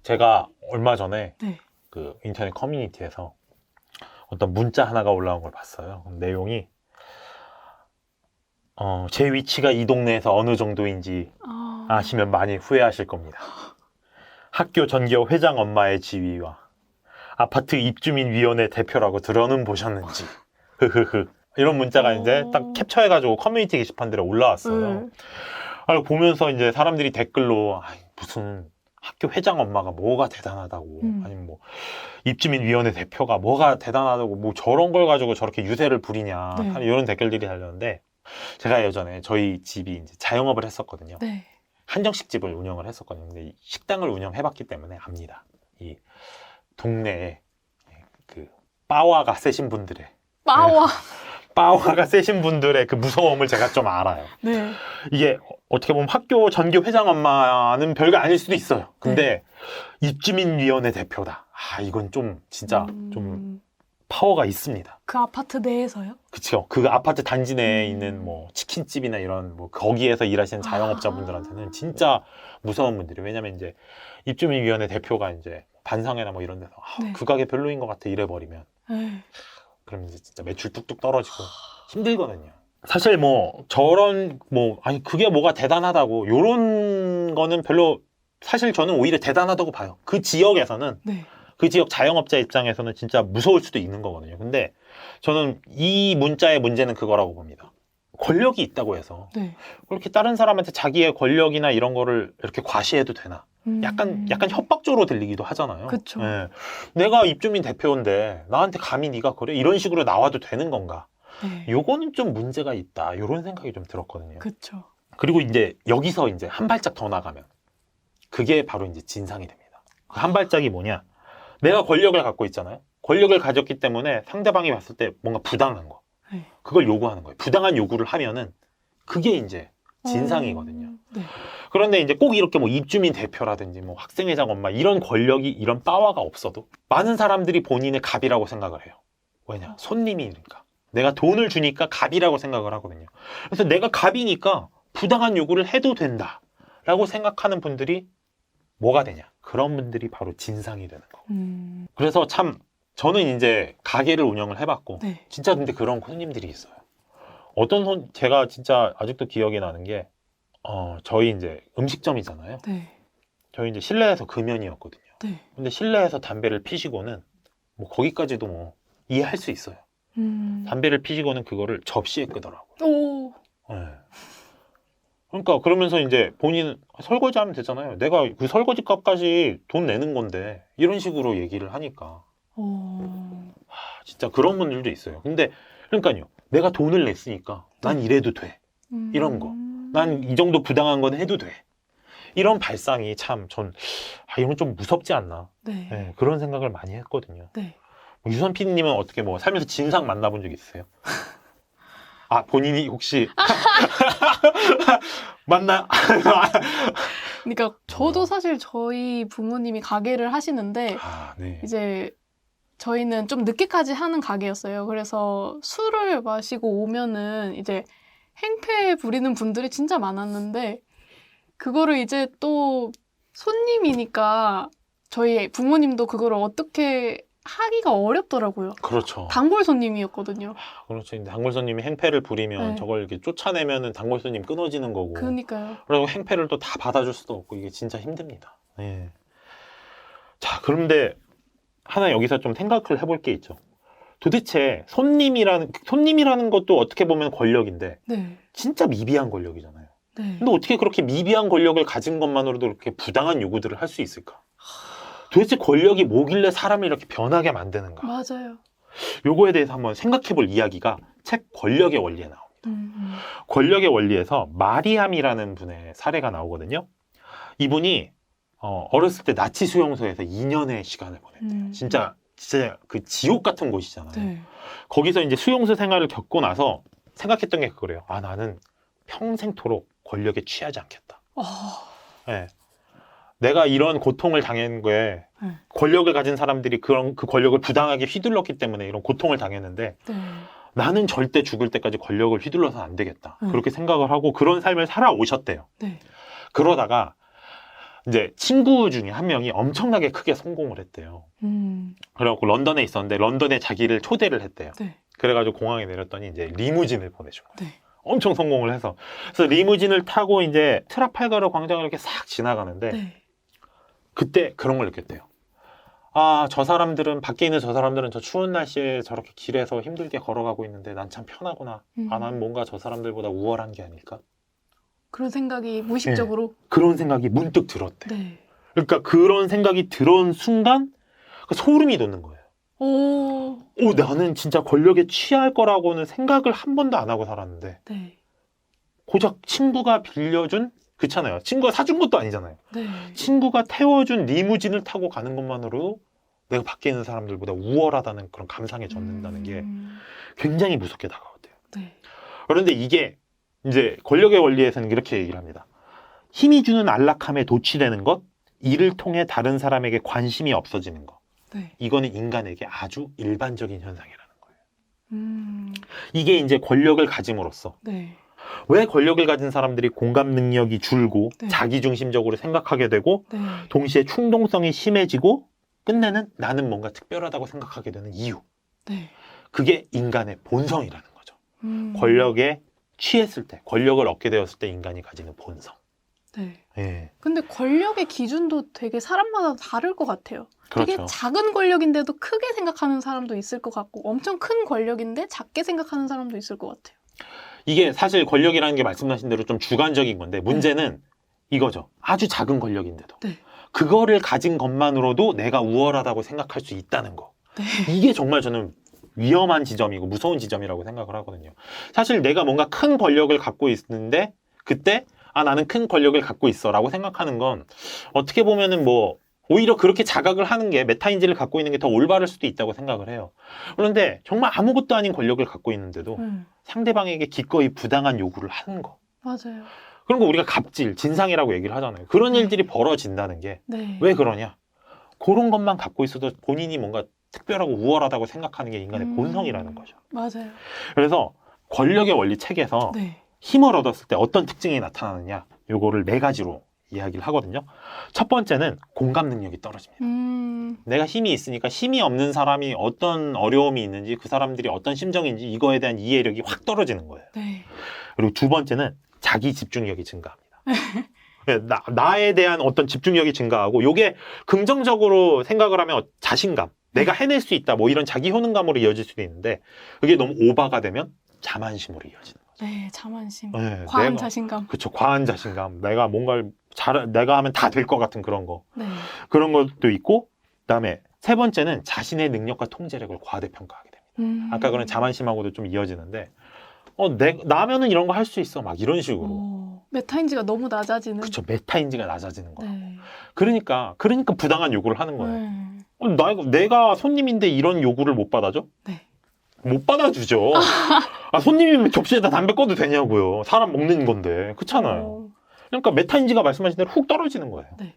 제가 얼마 전에 네. 그 인터넷 커뮤니티에서 어떤 문자 하나가 올라온 걸 봤어요. 내용이 제 위치가 이 동네에서 어느 정도인지 아시면 많이 후회하실 겁니다. 학교 전교 회장 엄마의 지위와 아파트 입주민위원회 대표라고 들어는 보셨는지 흐흐흐 이런 문자가 이제 딱 캡처해가지고 커뮤니티 게시판들에 올라왔어요. 보면서 이제 사람들이 댓글로 무슨 학교 회장 엄마가 뭐가 대단하다고 아니면 뭐 입주민위원회 대표가 뭐가 대단하다고 뭐 저런 걸 가지고 저렇게 유세를 부리냐 네. 이런 댓글들이 달렸는데 제가 예전에 저희 집이 이제 자영업을 했었거든요. 네. 한정식집을 운영을 했었거든요. 근데 식당을 운영해봤기 때문에 압니다. 이 동네에 그 빠와가 세신 분들의 빠와. 빠와가 세신 분들의 그 무서움을 제가 좀 알아요. 네. 이게 어떻게 보면 학교 전교 회장 엄마는 별거 아닐 수도 있어요. 근데 입주민위원회 대표다. 이건 좀 진짜 좀 파워가 있습니다. 그 아파트 내에서요? 그쵸. 그 아파트 단지 내에 있는 뭐 치킨집이나 이런 뭐 거기에서 일하시는 자영업자분들한테는 진짜 무서운 분들이. 왜냐면 이제 입주민위원회 대표가 이제 반상회나 뭐 이런 데서 네. 그 가게 별로인 것 같아 이래 버리면 네. 그럼 이제 진짜 매출 뚝뚝 떨어지고 힘들거든요. 사실 뭐 저런 뭐 아니 그게 뭐가 대단하다고 요런 거는 별로 사실 저는 오히려 대단하다고 봐요. 그 지역에서는 네. 그 지역 자영업자 입장에서는 진짜 무서울 수도 있는 거거든요. 근데 저는 이 문자의 문제는 그거라고 봅니다. 권력이 있다고 해서 네. 그렇게 다른 사람한테 자기의 권력이나 이런 거를 이렇게 과시해도 되나? 약간 협박적으로 들리기도 하잖아요. 그쵸. 예. 내가 입주민 대표인데 나한테 감히 네가 그래? 이런 식으로 나와도 되는 건가? 네. 요거는 좀 문제가 있다. 이런 생각이 좀 들었거든요. 그쵸. 그리고 이제 여기서 이제 한 발짝 더 나가면 그게 바로 이제 진상이 됩니다. 그 한 발짝이 뭐냐? 내가 권력을 갖고 있잖아요. 권력을 가졌기 때문에 상대방이 봤을 때 뭔가 부당한 거. 네. 그걸 요구하는 거예요. 부당한 요구를 하면은 그게 이제 진상이거든요. 네. 그런데 이제 꼭 이렇게 뭐 입주민 대표라든지 뭐 학생회장 엄마 이런 권력이 이런 파워가 없어도 많은 사람들이 본인의 갑이라고 생각을 해요. 왜냐? 손님이니까. 내가 돈을 주니까 갑이라고 생각을 하거든요. 그래서 내가 갑이니까 부당한 요구를 해도 된다 라고 생각하는 분들이 뭐가 되냐? 그런 분들이 바로 진상이 되는 거고. 그래서 참 저는 이제 가게를 운영을 해봤고 네. 진짜 근데 그런 손님들이 있어요. 제가 진짜 아직도 기억이 나는 게 저희 이제 음식점이잖아요. 네. 저희 이제 실내에서 금연이었거든요. 네. 근데 실내에서 담배를 피시고는 뭐 거기까지도 뭐 이해할 수 있어요. 담배를 피시고는 그거를 접시에 끄더라고요. 오. 네. 그러니까 그러면서 이제 본인 설거지하면 되잖아요. 내가 그 설거지 값까지 돈 내는 건데 이런 식으로 얘기를 하니까 진짜 그런 분들도 있어요. 근데 그러니까요. 내가 돈을 냈으니까 난 이래도 돼. 이런 거. 난 이 정도 부당한 건 해도 돼. 이런 발상이 참 이건 좀 무섭지 않나. 네. 네, 그런 생각을 많이 했거든요. 네. 유선 PD님은 어떻게 뭐 살면서 진상 만나본 적 있으세요? 본인이 혹시 맞나? 그러니까 저도 사실 저희 부모님이 가게를 하시는데 네. 이제 저희는 좀 늦게까지 하는 가게였어요. 그래서 술을 마시고 오면은 이제 행패 부리는 분들이 진짜 많았는데 그거를 이제 또 손님이니까 저희 부모님도 그거를 어떻게 하기가 어렵더라고요. 그렇죠. 단골 손님이었거든요. 그렇죠. 근데 단골 손님이 행패를 부리면 네. 저걸 이렇게 쫓아내면은 단골 손님 끊어지는 거고. 그러니까요. 그리고 행패를 또 다 받아줄 수도 없고 이게 진짜 힘듭니다. 네. 자, 그런데 하나 여기서 좀 생각을 해볼 게 있죠. 도대체 손님이라는 것도 어떻게 보면 권력인데 네. 진짜 미비한 권력이잖아요. 네. 근데 어떻게 그렇게 미비한 권력을 가진 것만으로도 그렇게 부당한 요구들을 할 수 있을까? 도대체 권력이 뭐길래 사람을 이렇게 변하게 만드는가? 맞아요. 요거에 대해서 한번 생각해 볼 이야기가 책 권력의 원리에 나옵니다. 권력의 원리에서 마리암이라는 분의 사례가 나오거든요. 이분이 어렸을 때 나치 수용소에서 2년의 시간을 보냈대요. 진짜 그 지옥 같은 곳이잖아요. 네. 거기서 거기서 이제 수용소 생활을 겪고 나서 생각했던 게 그거래요. 나는 평생토록 권력에 취하지 않겠다. 네. 내가 이런 고통을 당한 거에 권력을 가진 사람들이 그 권력을 부당하게 휘둘렀기 때문에 이런 고통을 당했는데 네. 나는 절대 죽을 때까지 권력을 휘둘러서는 안 되겠다. 그렇게 생각을 하고 그런 삶을 살아오셨대요. 네. 그러다가 이제 친구 중에 한 명이 엄청나게 크게 성공을 했대요. 그래갖고 런던에 있었는데 런던에 자기를 초대를 했대요. 네. 그래가지고 공항에 내렸더니 이제 리무진을 보내준 거예요. 네. 엄청 성공을 해서. 그래서 리무진을 타고 이제 트라팔가르 광장을 이렇게 싹 지나가는데 네. 그때 그런 걸 느꼈대요. 아, 저 사람들은, 밖에 있는 저 사람들은 저 추운 날씨에 저렇게 길에서 힘들게 걸어가고 있는데 난 참 편하구나. 아, 난 뭔가 저 사람들보다 우월한 게 아닐까? 그런 생각이 무의식적으로. 그런 생각이 문득 들었대. 네. 그러니까 그런 생각이 들은 순간 소름이 돋는 거예요. 오. 나는 진짜 권력에 취할 거라고는 생각을 한 번도 안 하고 살았는데 네. 고작 친구가 빌려준, 그렇잖아요. 친구가 사준 것도 아니잖아요. 네. 친구가 태워준 리무진을 타고 가는 것만으로도 내가 밖에 있는 사람들보다 우월하다는 그런 감상에 젖는다는 게 굉장히 무섭게 다가왔대요. 네. 그런데 이게 이제 권력의 원리에서는 이렇게 얘기를 합니다. 힘이 주는 안락함에 도취되는 것, 이를 통해 다른 사람에게 관심이 없어지는 것. 네. 이거는 인간에게 아주 일반적인 현상이라는 거예요. 이게 이제 권력을 가짐으로써 네. 왜 권력을 가진 사람들이 공감 능력이 줄고 네. 자기중심적으로 생각하게 되고 네. 동시에 충동성이 심해지고 끝내는 나는 뭔가 특별하다고 생각하게 되는 이유. 네. 그게 인간의 본성이라는 거죠. 권력에 취했을 때, 권력을 얻게 되었을 때 인간이 가지는 본성. 네. 예. 근데 권력의 기준도 되게 사람마다 다를 것 같아요. 되게 그렇죠. 작은 권력인데도 크게 생각하는 사람도 있을 것 같고 엄청 큰 권력인데 작게 생각하는 사람도 있을 것 같아요. 이게 사실 권력이라는 게 말씀하신 대로 좀 주관적인 건데 문제는 이거죠. 아주 작은 권력인데도. 네. 그거를 가진 것만으로도 내가 우월하다고 생각할 수 있다는 거. 네. 이게 정말 저는 위험한 지점이고 무서운 지점이라고 생각을 하거든요. 사실 내가 뭔가 큰 권력을 갖고 있는데 그때 나는 큰 권력을 갖고 있어 라고 생각하는 건 어떻게 보면은 뭐 오히려 그렇게 자각을 하는 게 메타인지를 갖고 있는 게 더 올바를 수도 있다고 생각을 해요. 그런데 정말 아무것도 아닌 권력을 갖고 있는데도 상대방에게 기꺼이 부당한 요구를 하는 거. 맞아요. 그런 거 우리가 갑질, 진상이라고 얘기를 하잖아요. 그런 네. 일들이 벌어진다는 게 네. 왜 그러냐? 그런 것만 갖고 있어도 본인이 뭔가 특별하고 우월하다고 생각하는 게 인간의 본성이라는 거죠. 맞아요. 그래서 권력의 원리 책에서 네. 힘을 얻었을 때 어떤 특징이 나타나느냐, 요거를 4가지로 이야기를 하거든요. 첫 번째는 공감 능력이 떨어집니다. 내가 힘이 있으니까 힘이 없는 사람이 어떤 어려움이 있는지, 그 사람들이 어떤 심정인지 이거에 대한 이해력이 확 떨어지는 거예요. 네. 그리고 두 번째는 자기 집중력이 증가합니다. 나에 대한 어떤 집중력이 증가하고, 요게 긍정적으로 생각을 하면 자신감, 내가 해낼 수 있다, 뭐 이런 자기 효능감으로 이어질 수도 있는데, 그게 너무 오바가 되면 자만심으로 이어지는 거죠. 네, 자만심. 네, 과한 자신감. 그쵸, 과한 자신감. 내가 뭔가를 내가 하면 다 될 것 같은 그런 거. 네. 그런 것도 있고, 그다음에 세 번째는 자신의 능력과 통제력을 과대평가하게 됩니다. 아까 그런 자만심하고도 좀 이어지는데, 나면은 이런 거 할 수 있어. 막 이런 식으로. 메타인지가 너무 낮아지는. 그쵸, 메타인지가 낮아지는 거예요. 네. 그러니까 부당한 요구를 하는 거예요. 네. 내가 손님인데 이런 요구를 못 받아줘? 네. 못 받아주죠. 손님이면 접시에다 담배 꺼도 되냐고요. 사람 먹는 건데. 그렇잖아요. 그러니까 메타인지가 말씀하신 대로 훅 떨어지는 거예요. 네.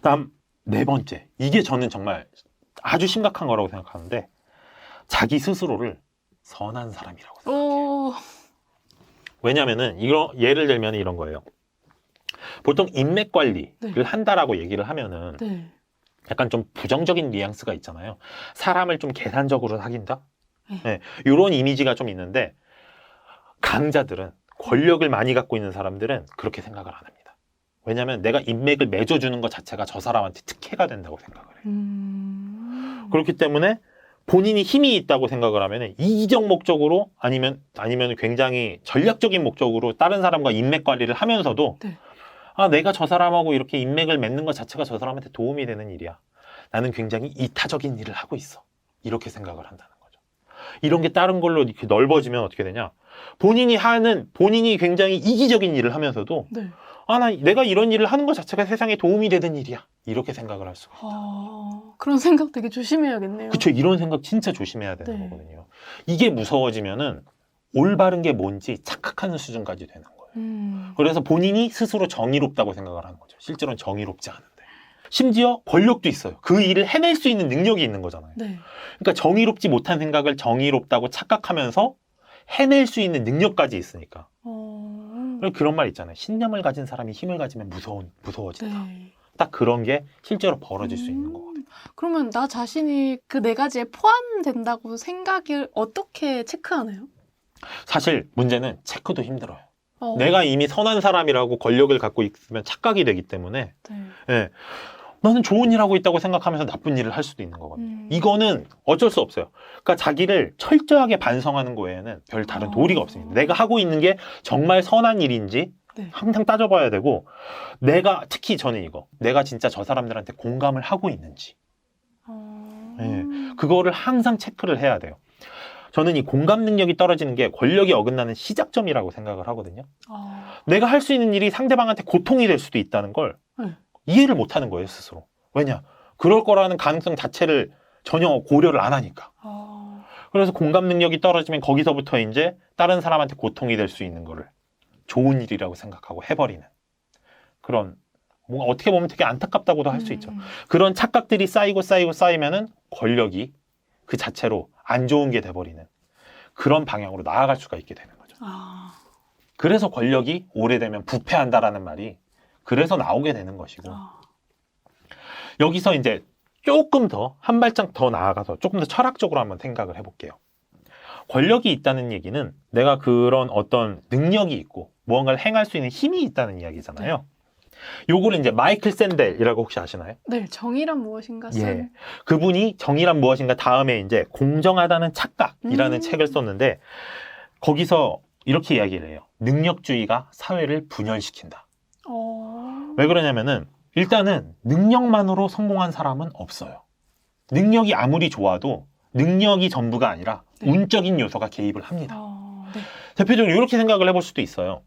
다음 4번째. 이게 저는 정말 아주 심각한 거라고 생각하는데, 자기 스스로를 선한 사람이라고 생각해요. 왜냐면은 예를 들면 이런 거예요. 보통 인맥 관리를 네. 한다라고 얘기를 하면은 네. 약간 좀 부정적인 뉘앙스가 있잖아요. 사람을 좀 계산적으로 사귄다? 네. 네, 이런 이미지가 좀 있는데, 강자들은, 권력을 많이 갖고 있는 사람들은 그렇게 생각을 안 합니다. 왜냐하면 내가 인맥을 맺어주는 것 자체가 저 사람한테 특혜가 된다고 생각을 해요. 그렇기 때문에 본인이 힘이 있다고 생각을 하면 이기적 목적으로 아니면 굉장히 전략적인 목적으로 다른 사람과 인맥 관리를 하면서도 네. 내가 저 사람하고 이렇게 인맥을 맺는 것 자체가 저 사람한테 도움이 되는 일이야. 나는 굉장히 이타적인 일을 하고 있어. 이렇게 생각을 한다는 거죠. 이런 게 다른 걸로 이렇게 넓어지면 어떻게 되냐? 본인이 굉장히 이기적인 일을 하면서도 네. 내가 이런 일을 하는 것 자체가 세상에 도움이 되는 일이야. 이렇게 생각을 할 수가 있다. 그런 생각 되게 조심해야겠네요. 그쵸. 이런 생각 진짜 조심해야 되는 네. 거거든요. 이게 무서워지면은 올바른 게 뭔지 착각하는 수준까지 되는 거예요. 그래서 본인이 스스로 정의롭다고 생각을 하는 거죠. 실제로는 정의롭지 않은데. 심지어 권력도 있어요. 그 일을 해낼 수 있는 능력이 있는 거잖아요. 네. 그러니까 정의롭지 못한 생각을 정의롭다고 착각하면서 해낼 수 있는 능력까지 있으니까. 그런 말 있잖아요. 신념을 가진 사람이 힘을 가지면 무서워진다. 네. 딱 그런 게 실제로 벌어질 수 있는 거거든요. 그러면 나 자신이 그 네 가지에 포함된다고 생각을 어떻게 체크하나요? 사실 문제는 체크도 힘들어요. 어. 내가 이미 선한 사람이라고 권력을 갖고 있으면 착각이 되기 때문에 네. 예, 나는 좋은 일 하고 있다고 생각하면서 나쁜 일을 할 수도 있는 거거든요. 이거는 어쩔 수 없어요. 그러니까 자기를 철저하게 반성하는 거에는 별 다른 도리가 없습니다. 내가 하고 있는 게 정말 선한 일인지 네. 항상 따져봐야 되고, 내가 특히 저는 이거, 내가 진짜 저 사람들한테 공감을 하고 있는지, 예, 그거를 항상 체크를 해야 돼요. 저는 이 공감 능력이 떨어지는 게 권력이 어긋나는 시작점이라고 생각을 하거든요. 내가 할 수 있는 일이 상대방한테 고통이 될 수도 있다는 걸 네. 이해를 못 하는 거예요, 스스로. 왜냐? 그럴 거라는 가능성 자체를 전혀 고려를 안 하니까. 그래서 공감 능력이 떨어지면 거기서부터 이제 다른 사람한테 고통이 될 수 있는 거를 좋은 일이라고 생각하고 해버리는 그런, 뭔가 어떻게 보면 되게 안타깝다고도 할 수 있죠. 그런 착각들이 쌓이면은 권력이 그 자체로 안 좋은 게 돼버리는 그런 방향으로 나아갈 수가 있게 되는 거죠. 그래서 권력이 오래되면 부패한다라는 말이 그래서 나오게 되는 것이고, 여기서 이제 조금 더 한 발짝 더 나아가서 조금 더 철학적으로 한번 생각을 해볼게요. 권력이 있다는 얘기는 내가 그런 어떤 능력이 있고 무언가를 행할 수 있는 힘이 있다는 이야기잖아요. 요거를 이제 마이클 샌델이라고 혹시 아시나요? 네, 정의란 무엇인가? 예. 그분이 정의란 무엇인가 다음에 이제 공정하다는 착각이라는 책을 썼는데, 거기서 이렇게 이야기를 해요. 능력주의가 사회를 분열시킨다. 왜 그러냐면은 일단은 능력만으로 성공한 사람은 없어요. 능력이 아무리 좋아도 능력이 전부가 아니라 운적인 요소가 개입을 합니다. 네. 대표적으로 이렇게 생각을 해볼 수도 있어요.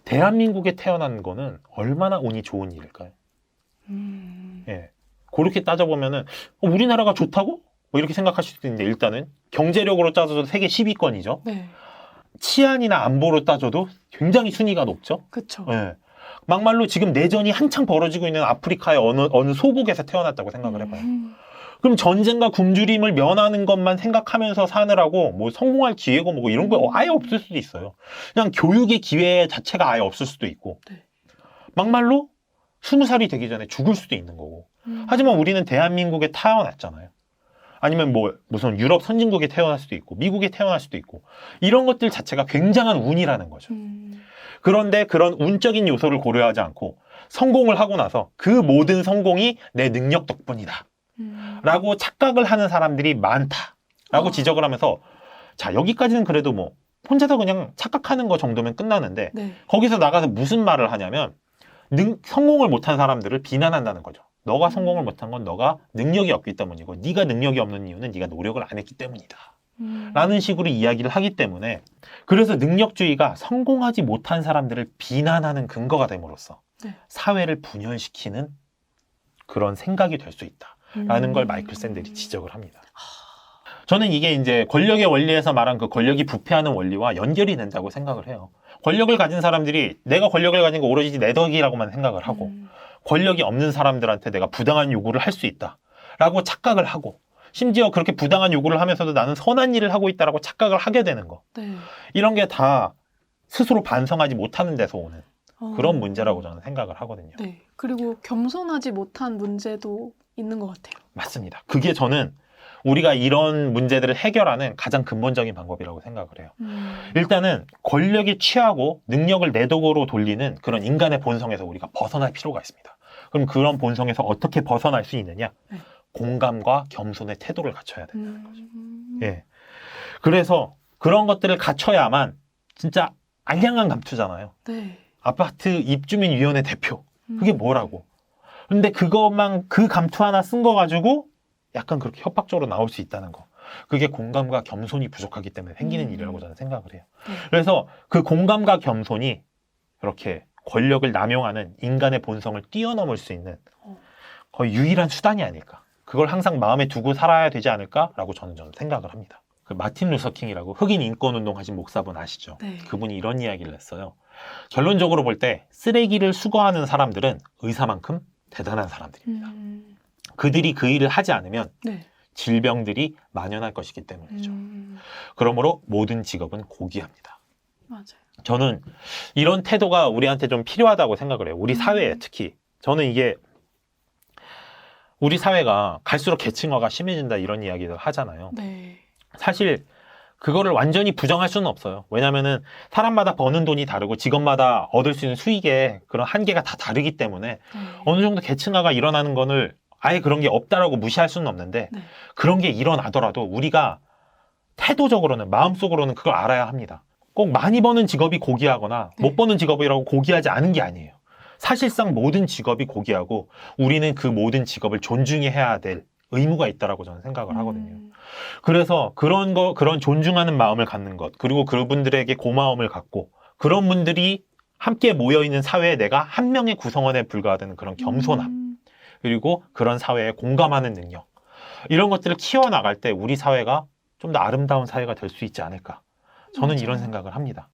대한민국에 태어난 거는 얼마나 운이 좋은 일일까요? 예. 그렇게 따져보면은 우리나라가 좋다고? 뭐 이렇게 생각하실 수도 있는데, 일단은 경제력으로 따져도 세계 10위권이죠. 네. 치안이나 안보로 따져도 굉장히 순위가 높죠. 그쵸. 예. 막말로 지금 내전이 한창 벌어지고 있는 아프리카의 어느 소국에서 태어났다고 생각을 해봐요. 그럼 전쟁과 굶주림을 면하는 것만 생각하면서 사느라고 뭐 성공할 기회고 뭐 이런 거 아예 없을 수도 있어요. 그냥 교육의 기회 자체가 아예 없을 수도 있고, 네. 막말로 20살이 되기 전에 죽을 수도 있는 거고. 하지만 우리는 대한민국에 태어났잖아요. 아니면 뭐 무슨 유럽 선진국에 태어날 수도 있고 미국에 태어날 수도 있고, 이런 것들 자체가 굉장한 운이라는 거죠. 그런데 그런 운적인 요소를 고려하지 않고 성공을 하고 나서 그 모든 성공이 내 능력 덕분이다 라고 착각을 하는 사람들이 많다라고 지적을 하면서, 자, 여기까지는 그래도 뭐 혼자서 그냥 착각하는 거 정도면 끝나는데, 네. 거기서 나가서 무슨 말을 하냐면 성공을 못한 사람들을 비난한다는 거죠. 너가 성공을 못한 건 너가 능력이 없기 때문이고, 네가 능력이 없는 이유는 네가 노력을 안 했기 때문이다 라는 식으로 이야기를 하기 때문에, 그래서 능력주의가 성공하지 못한 사람들을 비난하는 근거가 됨으로써 사회를 분열시키는 그런 생각이 될 수 있다라는 걸 마이클 샌델이 지적을 합니다. 저는 이게 이제 권력의 원리에서 말한 그 권력이 부패하는 원리와 연결이 된다고 생각을 해요. 권력을 가진 사람들이 내가 권력을 가진 거 오로지 내 덕이라고만 생각을 하고, 권력이 없는 사람들한테 내가 부당한 요구를 할 수 있다라고 착각을 하고, 심지어 그렇게 부당한 요구를 하면서도 나는 선한 일을 하고 있다라고 착각을 하게 되는 거. 이런 게 다 스스로 반성하지 못하는 데서 오는 그런 문제라고 저는 생각을 하거든요. 네. 그리고 겸손하지 못한 문제도 있는 것 같아요. 맞습니다. 그게 저는 우리가 이런 문제들을 해결하는 가장 근본적인 방법이라고 생각을 해요. 일단은 권력에 취하고 능력을 내덕으로 돌리는 그런 인간의 본성에서 우리가 벗어날 필요가 있습니다. 그럼 그런 본성에서 어떻게 벗어날 수 있느냐? 네. 공감과 겸손의 태도를 갖춰야 된다는 거죠. 예. 그래서 그런 것들을 갖춰야만 진짜 알량한 감투잖아요. 네. 아파트 입주민위원회 대표. 그게 뭐라고? 근데 그것만, 그 감투 하나 쓴 거 가지고 약간 그렇게 협박적으로 나올 수 있다는 거. 그게 공감과 겸손이 부족하기 때문에 생기는 일이라고 저는 생각을 해요. 그래서 그 공감과 겸손이 이렇게 권력을 남용하는 인간의 본성을 뛰어넘을 수 있는 거의 유일한 수단이 아닐까. 그걸 항상 마음에 두고 살아야 되지 않을까라고 저는 생각을 합니다. 그 마틴 루서 킹이라고 흑인 인권운동 하신 목사분 아시죠? 네. 그분이 이런 이야기를 했어요. 결론적으로 볼 때 쓰레기를 수거하는 사람들은 의사만큼 대단한 사람들입니다. 그들이 그 일을 하지 않으면 네. 질병들이 만연할 것이기 때문이죠. 그러므로 모든 직업은 고귀합니다. 맞아요. 저는 이런 태도가 우리한테 좀 필요하다고 생각을 해요. 우리 사회에 특히. 저는 이게 우리 사회가 갈수록 계층화가 심해진다 이런 이야기를 하잖아요. 네. 사실 그거를 완전히 부정할 수는 없어요. 왜냐면은 사람마다 버는 돈이 다르고 직업마다 얻을 수 있는 수익의 그런 한계가 다 다르기 때문에 네. 어느 정도 계층화가 일어나는 거를 아예 그런 게 없다라고 무시할 수는 없는데 네. 그런 게 일어나더라도 우리가 태도적으로는 마음속으로는 그걸 알아야 합니다. 꼭 많이 버는 직업이 고귀하거나 네. 못 버는 직업이라고 고귀하지 않은 게 아니에요. 사실상 모든 직업이 고귀하고 우리는 그 모든 직업을 존중해야 될 의무가 있다라고 저는 생각을 하거든요. 그래서 그런 존중하는 마음을 갖는 것, 그리고 그분들에게 고마움을 갖고 그런 분들이 함께 모여있는 사회에 내가 한 명의 구성원에 불과하다는 그런 겸손함, 그리고 그런 사회에 공감하는 능력, 이런 것들을 키워나갈 때 우리 사회가 좀 더 아름다운 사회가 될 수 있지 않을까. 저는 이런 맞아요. 생각을 합니다.